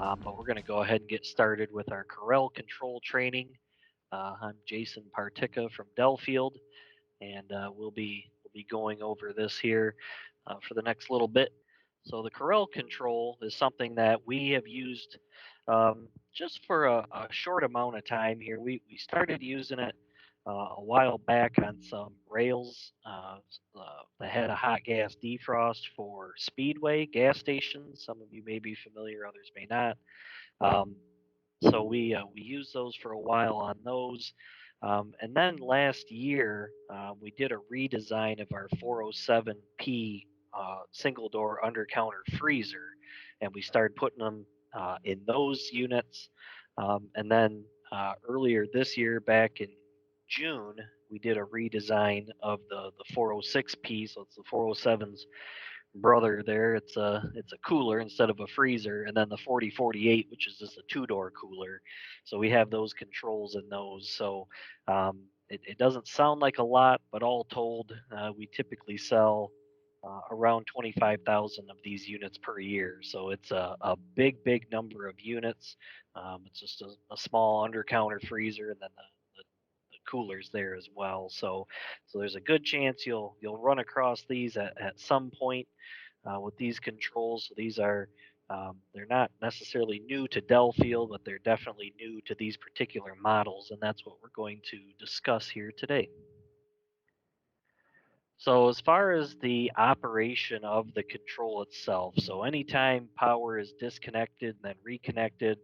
but we're going to go ahead and get started with our CAREL control training. I'm Jason Partica from Delfield, and we'll be going over this here for the next little bit. So the CAREL control is something that we have used just for a short amount of time here. We started using it a while back on some rails that had a hot gas defrost for Speedway gas stations. Some of you may be familiar, others may not. Um, so we used those for a while on those. And then last year, we did a redesign of our 407P single door under counter freezer, and we started putting them in those units. And then earlier this year, back in June, we did a redesign of the 406P, so it's the 407's brother there. It's a cooler instead of a freezer, and then the 4048, which is just a two-door cooler. So we have those controls in those. So it doesn't sound like a lot, but all told, we typically sell around 25,000 of these units per year. So it's a big number of units. It's just a small under counter freezer, and then the coolers there as well. So there's a good chance you'll run across these at some point with these controls. So these are they're not necessarily new to Delfield, but they're definitely new to these particular models, and that's what we're going to discuss here today. So as far as the operation of the control itself, so anytime power is disconnected and then reconnected,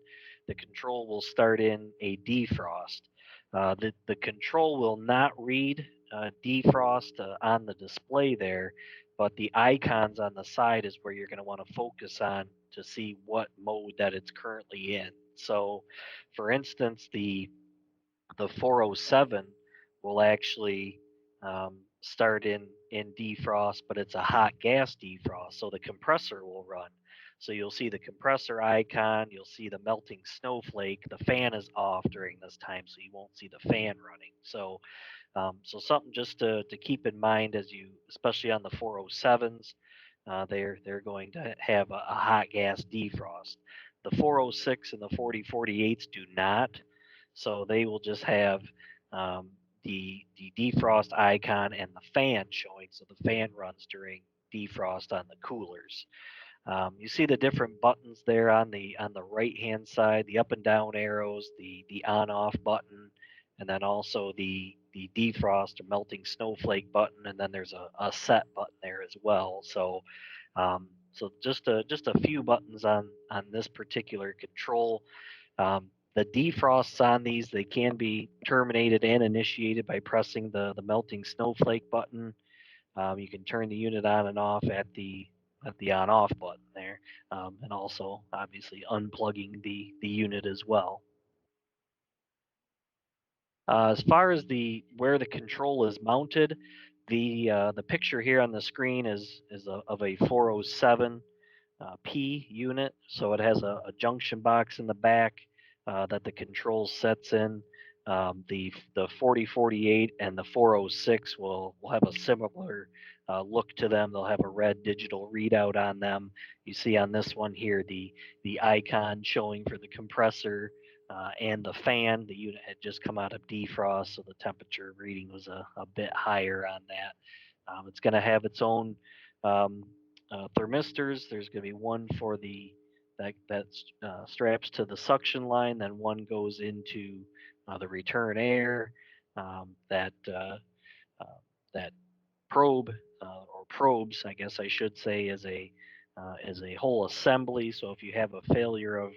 the control will start in a defrost. The control will not read defrost on the display there, but the icons on the side is where you're going to want to focus on to see what mode that it's currently in. So, for instance, the 407 will actually start in defrost, but it's a hot gas defrost, so the compressor will run. So you'll see the compressor icon, you'll see the melting snowflake. The fan is off during this time, so you won't see the fan running. So something just to keep in mind as you, especially on the 407s, they're going to have a hot gas defrost. The 406 and the 4048s do not, so they will just have um, the defrost icon and the fan showing. So the fan runs during defrost on the coolers. You see the different buttons there on the right hand side, the up and down arrows, the on off button, and then also the defrost or melting snowflake button, and then there's a set button there as well. So just a few buttons on this particular control. The defrosts on these, they can be terminated and initiated by pressing the melting snowflake button. You can turn the unit on and off at the on off button there, and also obviously unplugging the unit as well. As far as the where the control is mounted, the picture here on the screen is of a 407 P unit. So it has a junction box in the back that the control sets in. The 4048 and the 406 will have a similar look to them. They'll have a red digital readout on them. You see on this one here the icon showing for the compressor and the fan. The unit had just come out of defrost, so the temperature reading was a bit higher on that. It's going to have its own um, thermistors. There's going to be one for that straps to the suction line, then one goes into the return air. That that probe or probes, I guess I should say, is a whole assembly. So if you have a failure of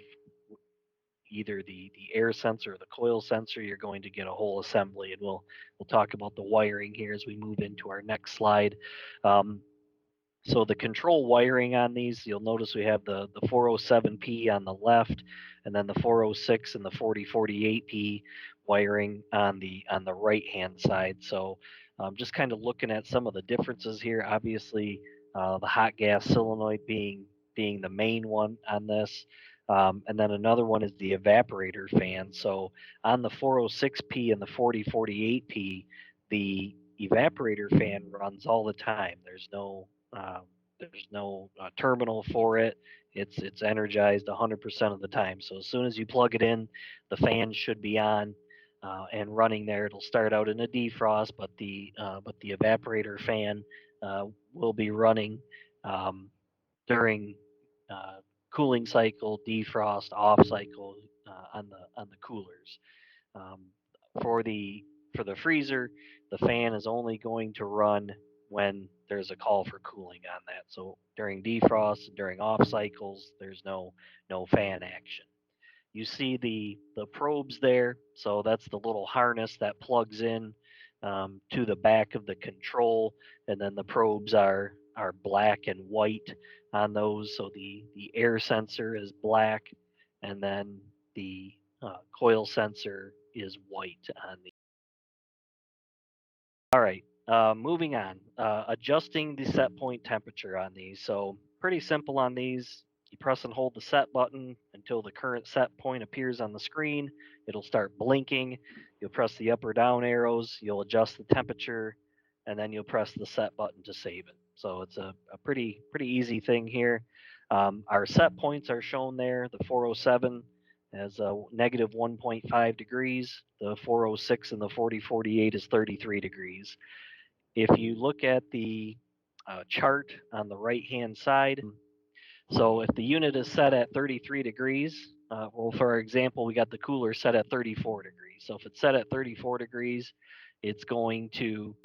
either the air sensor or the coil sensor, you're going to get a whole assembly, and we'll talk about the wiring here as we move into our next slide. So the control wiring on these, you'll notice we have the 407P on the left, and then the 406 and the 4048P wiring on the right hand side. So just kind of looking at some of the differences here. Obviously, the hot gas solenoid being the main one on this. And then another one is the evaporator fan. So on the 406P and the 4048P, the evaporator fan runs all the time. there's no terminal for it. It's energized 100% of the time. So as soon as you plug it in, the fan should be on and running there. It'll start out in a defrost, but the evaporator fan will be running um, during uh, cooling cycle, defrost, off cycle on the coolers. Um, for the for the freezer, the fan is only going to run when there's a call for cooling on that. So during defrost and during off cycles, there's no fan action. You see the probes there, so that's the little harness that plugs in to the back of the control, and then the probes are black and white on those. So the air sensor is black, and then the coil sensor is white on the. All right, moving on. Adjusting the set point temperature on these. So pretty simple on these. You press and hold the set button until the current set point appears on the screen. It'll start blinking. You'll press the up or down arrows. You'll adjust the temperature, and then you'll press the set button to save it. So it's a pretty easy thing here. Our set points are shown there. The 407 as negative 1.5 degrees. The 406 and the 4048 is 33 degrees. If you look at the chart on the right hand side, so if the unit is set at 33 degrees, well, for example, we got the cooler set at 34 degrees. So if it's set at 34 degrees, it's going to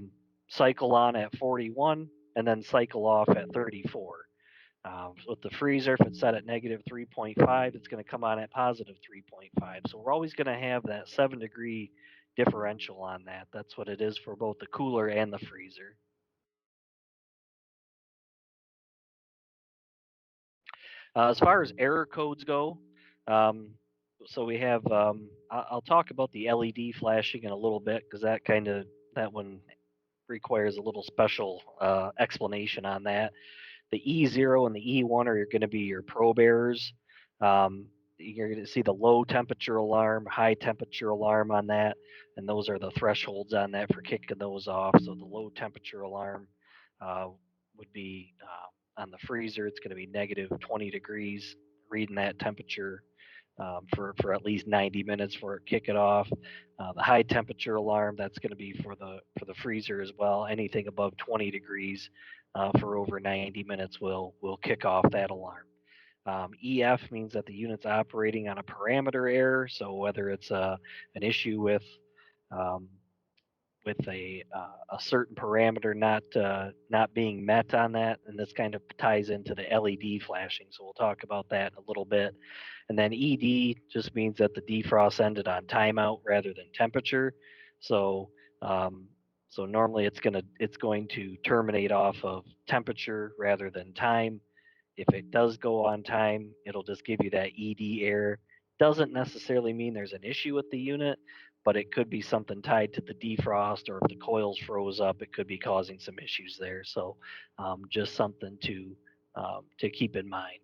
cycle on at 41 and then cycle off at 34. With the freezer, if it's set at negative 3.5, it's going to come on at positive 3.5. So we're always going to have that 7-degree differential on that. That's what it is for both the cooler and the freezer. As far as error codes go, um, so we have. I'll talk about the LED flashing in a little bit because that one requires a little special explanation on that. The E0 and the E1 are going to be your probe errors. You're going to see the low temperature alarm, high temperature alarm on that, and those are the thresholds on that for kicking those off. So the low temperature alarm uh, would be on the freezer. It's going to be negative 20 degrees, reading that temperature for at least 90 minutes for it kick it off. The high temperature alarm, that's going to be for the freezer as well. Anything above 20 degrees for over 90 minutes will kick off that alarm. EF means that the unit's operating on a parameter error. So whether it's an issue um, with a certain parameter not being met on that, and this kind of ties into the LED flashing. So we'll talk about that in a little bit. And then ED just means that the defrost ended on timeout rather than temperature. So um, so normally it's going to terminate off of temperature rather than time. If it does go on time, it'll just give you that ED error. Doesn't necessarily mean there's an issue with the unit, but it could be something tied to the defrost, or if the coils froze up, it could be causing some issues there. So just something to keep in mind.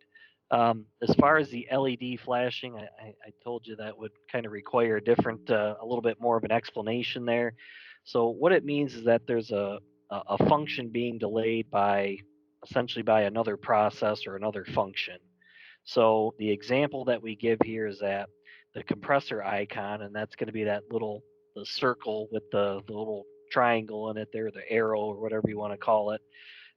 As far as the LED flashing, I told you that would kind of require a little bit more of an explanation there. So what it means is that there's a function being delayed by essentially by another process or another function. So the example that we give here is that the compressor icon, and that's going to be the circle with the little triangle in it there, the arrow or whatever you want to call it.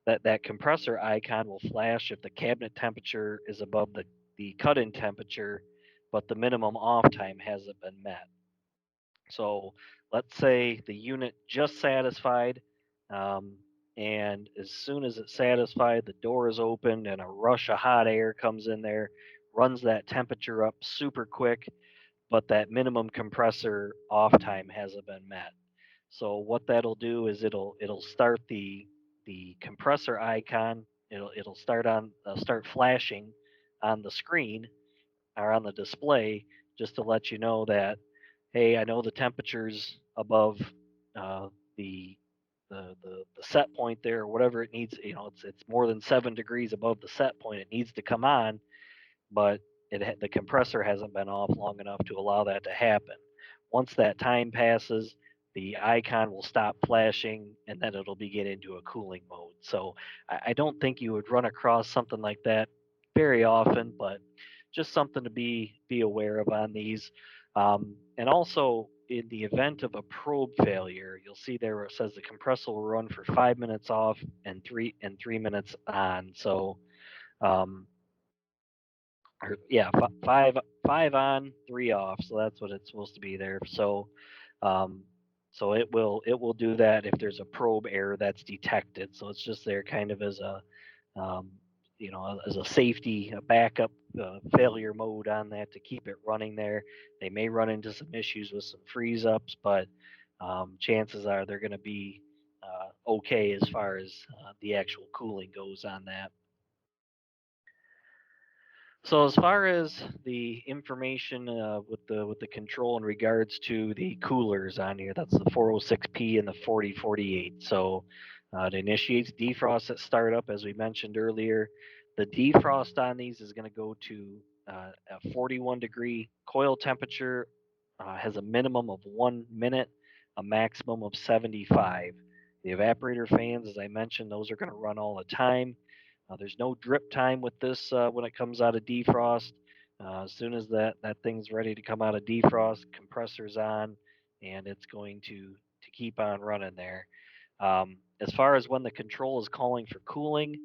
That compressor icon will flash if the cabinet temperature is above the cut-in temperature, but the minimum off time hasn't been met. So let's say the unit just satisfied, um, and as soon as it's satisfied, the door is opened and a rush of hot air comes in there, runs that temperature up super quick, but that minimum compressor off time hasn't been met. So what that'll do is it'll start the compressor icon. It'll start flashing on the screen or on the display just to let you know that, hey, I know the temperature's above uh, the, the set point there, or whatever it needs. It's more than 7 degrees above the set point. It needs to come on, but the compressor hasn't been off long enough to allow that to happen. Once that time passes, the icon will stop flashing and then it'll get into a cooling mode. So I don't think you would run across something like that very often, but just something to be aware of on these. And also, in the event of a probe failure, you'll see there where it says the compressor will run for 5 minutes off and 3 minutes on. So um, or yeah, five on, three off. So that's what it's supposed to be there. Um, so it will do that if there's a probe error that's detected. So it's just there kind of as a um, as a safety, a backup failure mode on that to keep it running there. They may run into some issues with some freeze ups, but chances are they're going to be okay as far as the actual cooling goes on that. So as far as the information with the control in regards to the coolers on here, that's the 406P and the 4048. So it initiates defrost at startup, as we mentioned earlier. The defrost on these is going to go to a 41 degree coil temperature, has a minimum of 1 minute, a maximum of 75. The evaporator fans, as I mentioned, those are going to run all the time. There's no drip time with this when it comes out of defrost. As soon as that thing's ready to come out of defrost, compressor's on, and it's going to keep on running there. As far as when the control is calling for cooling,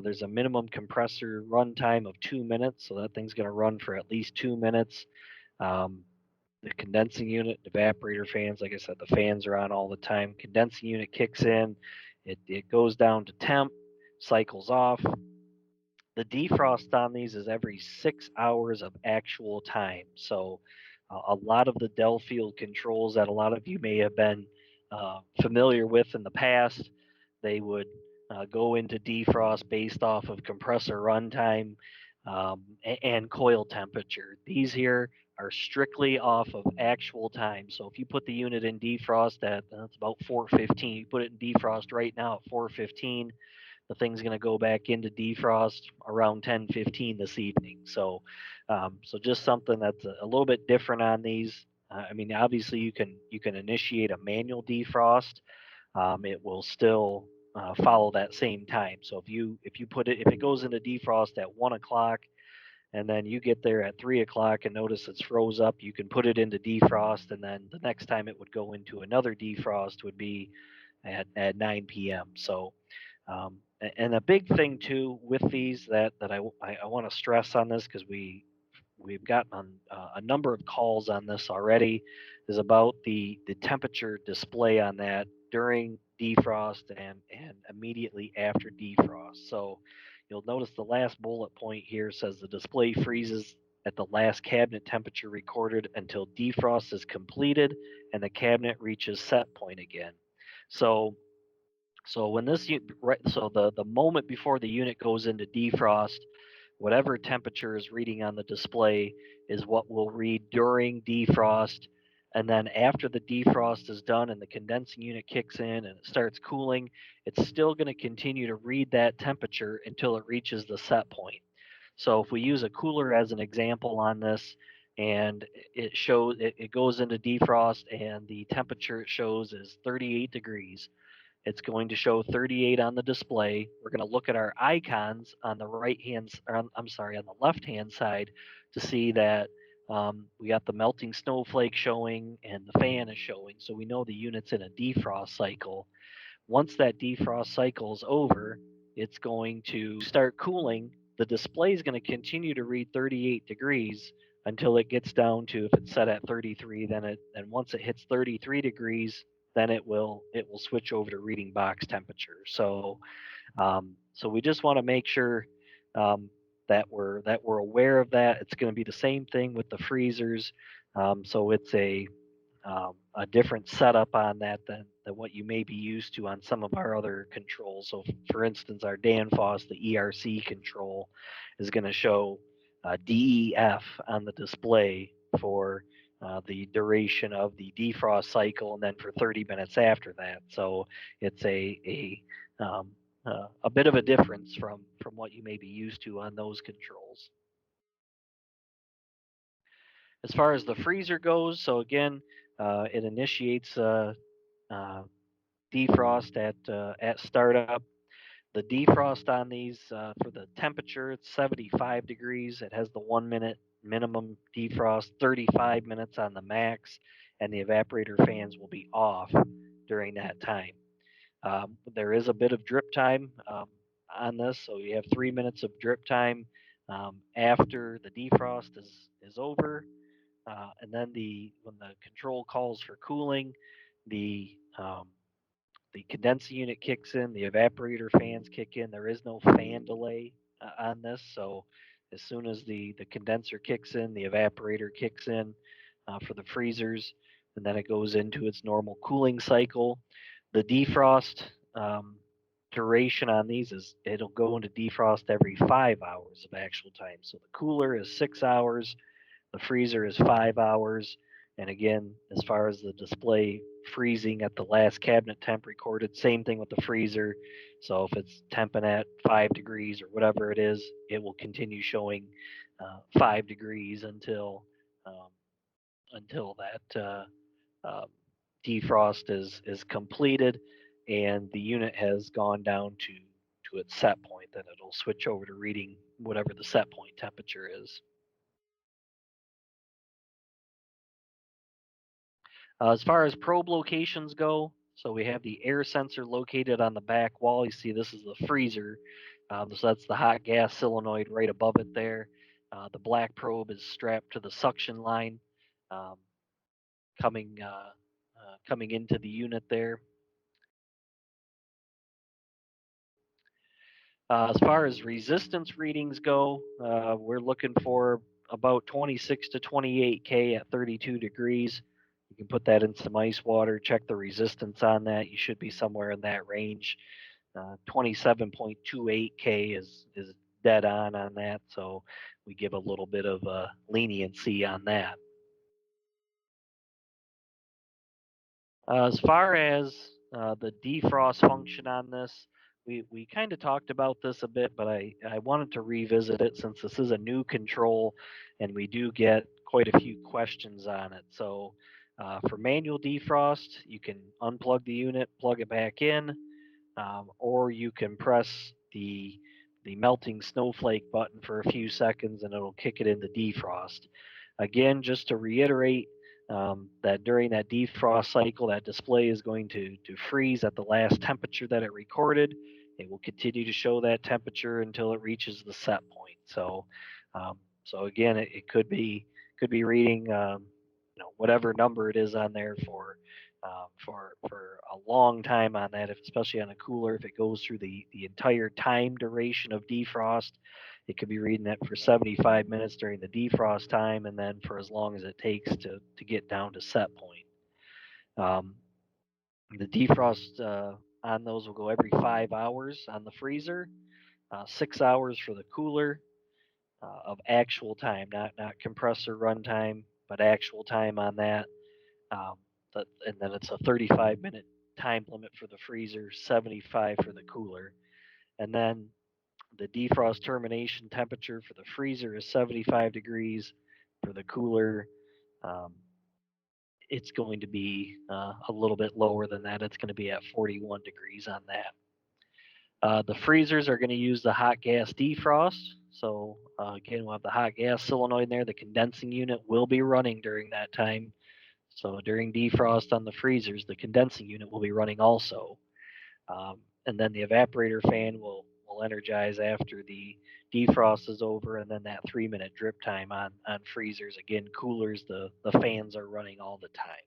there's a minimum compressor run time of 2 minutes, so that thing's going to run for at least 2 minutes. Um, the condensing unit, evaporator fans, like I said, the fans are on all the time. Condensing unit kicks in, it goes down to temp, cycles off. The defrost on these is every 6 hours of actual time. So a lot of the Delfield controls that a lot of you may have been familiar with in the past, they would go into defrost based off of compressor runtime and coil temperature. These here are strictly off of actual time. So if you put the unit in defrost at that's about 4:15, you put it in defrost right now at 4:15, the thing's going to go back into defrost around 10:15 this evening. So just something that's a little bit different on these. I mean, obviously you can initiate a manual defrost. It will still follow that same time. So if you put it if it goes into defrost at 1 o'clock and then you get there at 3 o'clock and notice it's froze up, you can put it into defrost, and then the next time it would go into another defrost would be at 9 p.m. So and a big thing too with these that I want to stress on this because we've gotten a number of calls on this already is about the temperature display on that during defrost and immediately after defrost. So you'll notice the last bullet point here says the display freezes at the last cabinet temperature recorded until defrost is completed and the cabinet reaches set point again. So when this right, so the moment before the unit goes into defrost, whatever temperature is reading on the display is what will read during defrost. And then after the defrost is done and the condensing unit kicks in and it starts cooling, it's still going to continue to read that temperature until it reaches the set point. So if we use a cooler as an example on this, and it goes into defrost and the temperature it shows is 38 degrees, it's going to show 38 on the display. We're going to look at our icons on the right hand, I'm sorry, on the left hand side to see that we got the melting snowflake showing and the fan is showing. So we know the unit's in a defrost cycle. Once that defrost cycle is over, it's going to start cooling. The display is going to continue to read 38 degrees until it gets down to, if it's set at 33, then once it hits 33 degrees, then it will switch over to reading box temperature. So we just want to make sure that we're aware of that. It's going to be the same thing with the freezers. So it's a different setup on that than what you may be used to on some of our other controls. So, for instance, our Danfoss, the ERC control, is going to show DEF on the display for the duration of the defrost cycle, and then for 30 minutes after that. So it's a bit of a difference from what you may be used to on those controls. As far as the freezer goes, so again, It initiates defrost at startup. The defrost on these for the temperature, it's 75 degrees. It has the 1 minute minimum defrost, 35 minutes on the max, and the evaporator fans will be off during that time. There is a bit of drip time on this, so you have 3 minutes of drip time after the defrost is over, and then when the control calls for cooling, the the condenser unit kicks in, the evaporator fans kick in. There is no fan delay on this, so as soon as the condenser kicks in, the evaporator kicks in for the freezers, and then it goes into its normal cooling cycle. The defrost duration on these is it'll go into defrost every 5 hours of actual time. So the cooler is 6 hours, the freezer is 5 hours. And again, as far as the display freezing at the last cabinet temp recorded, same thing with the freezer. So if it's temping at 5 degrees or whatever it is, it will continue showing 5 degrees um, until that defrost is completed and the unit has gone down to its set point. Then it'll switch over to reading whatever the set point temperature is. As far as probe locations go, so we have the air sensor located on the back wall. You see this is the freezer. So that's the hot gas solenoid right above it there. The black probe is strapped to the suction line um, coming into the unit there. As far as resistance readings go, we're looking for about 26 to 28K at 32 degrees. You can put that in some ice water, check the resistance on that. You should be somewhere in that range. 27.28K is dead on that, so we give a little bit of leniency on that. As far as the defrost function on this, we kind of talked about this a bit, but I wanted to revisit it since this is a new control and we do get quite a few questions on it. So for manual defrost, you can unplug the unit, plug it back in, or you can press the melting snowflake button for a few seconds and it'll kick it into defrost. Again, just to reiterate, that during that defrost cycle, that display is going to freeze at the last temperature that it recorded. It will continue to show that temperature until it reaches the set point. So again, it could be reading whatever number it is on there for a long time on that, especially on a cooler. If it goes through the entire time duration of defrost, it could be reading that for 75 minutes during the defrost time, and then for as long as it takes to get down to set point. Um, the defrost on those will go every 5 hours on the freezer, 6 hours for the cooler of actual time, not compressor runtime, but actual time on that. Um, and then it's a 35-minute time limit for the freezer, 75 for the cooler. And then the defrost termination temperature for the freezer is 75 degrees. For the cooler, um, it's going to be a little bit lower than that. It's going to be at 41 degrees on that. The freezers are going to use the hot gas defrost. So again, we'll have the hot gas solenoid in there. The condensing unit will be running during that time. So during defrost on the freezers, the condensing unit will be running also. And then the evaporator fan will energize after the defrost is over, and then that 3-minute drip time on freezers. Again, coolers, the fans are running all the time.